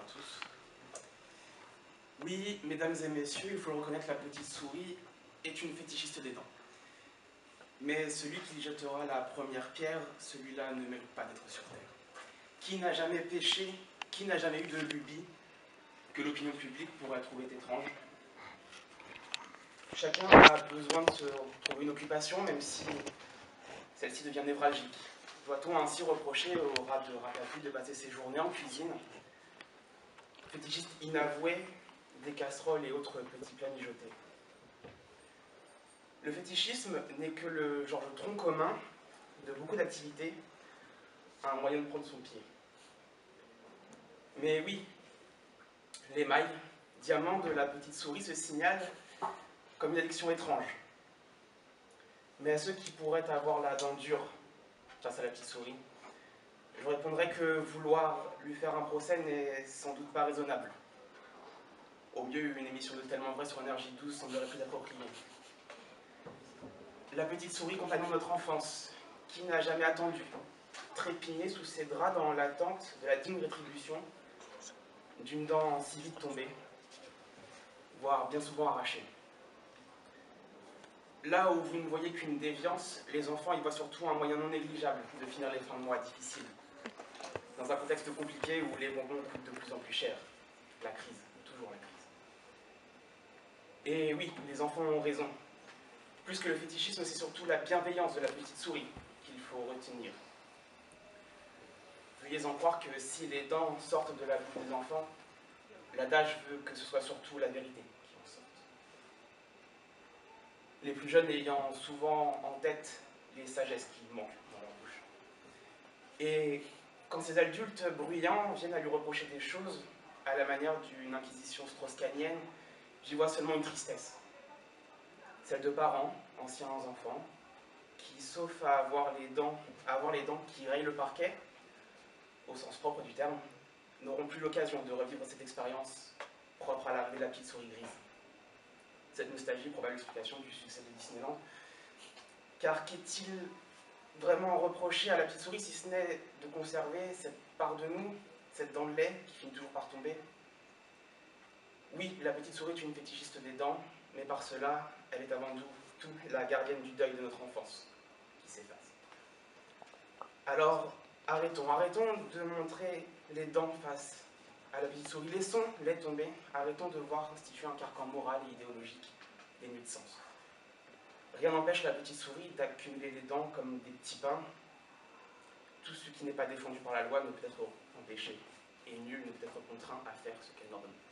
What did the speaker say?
à tous. Oui, mesdames et messieurs, il faut le reconnaître, la petite souris est une fétichiste des dents. Mais celui qui jettera la première pierre, celui-là ne mérite pas d'être sur terre. Qui n'a jamais péché, qui n'a jamais eu de lubie que l'opinion publique pourrait trouver étrange? Chacun a besoin de se trouver une occupation, même si celle-ci devient névralgique. Doit-on ainsi reprocher au rat de Ratatouille de passer ses journées en cuisine? Fétichiste inavoué, des casseroles et autres petits plats mijotés. Le fétichisme n'est que le genre de tronc commun de beaucoup d'activités, un moyen de prendre son pied. Mais oui, l'émail, diamant de la petite souris, se signale comme une addiction étrange. Mais à ceux qui pourraient avoir la dent dure face à la petite souris, je répondrais que vouloir lui faire un procès n'est sans doute pas raisonnable. Au mieux, une émission de Tellement Vrai sur Énergie 12 semblerait plus appropriée. La petite souris, compagnon de notre enfance, qui n'a jamais attendu, trépigné sous ses draps dans l'attente de la digne rétribution d'une dent si vite tombée, voire bien souvent arrachée. Là où vous ne voyez qu'une déviance, les enfants y voient surtout un moyen non négligeable de finir les fins de mois difficiles. Dans un contexte compliqué où les bonbons coûtent de plus en plus cher. La crise, toujours la crise. Et oui, les enfants ont raison. Plus que le fétichisme, c'est surtout la bienveillance de la petite souris qu'il faut retenir. Veuillez en croire que si les dents sortent de la bouche des enfants, l'adage veut que ce soit surtout la vérité qui en sorte. Les plus jeunes ayant souvent en tête les sagesses qui manquent dans leur bouche. Et quand ces adultes bruyants viennent à lui reprocher des choses, à la manière d'une inquisition strauss-kahnienne, j'y vois seulement une tristesse. Celle de parents, anciens enfants, qui, sauf à avoir les dents qui rayent le parquet, au sens propre du terme, n'auront plus l'occasion de revivre cette expérience propre à l'arrivée de la petite souris grise. Cette nostalgie, probable explication du succès de Disneyland. Car qu'est-il vraiment reproché à la petite souris si ce n'est de conserver cette part de nous, cette dent de lait qui finit toujours par tomber? Oui, la petite souris est une fétichiste des dents, mais par cela, elle est avant tout la gardienne du deuil de notre enfance, qui s'efface. Alors, arrêtons de montrer les dents face à la petite souris. Laissons-les tomber, arrêtons de voir constituer un carcan moral et idéologique dénué de sens. Rien n'empêche la petite souris d'accumuler les dents comme des petits pains. Tout ce qui n'est pas défendu par la loi ne peut être empêché, et nul ne peut être contraint à faire ce qu'elle n'ordonne pas.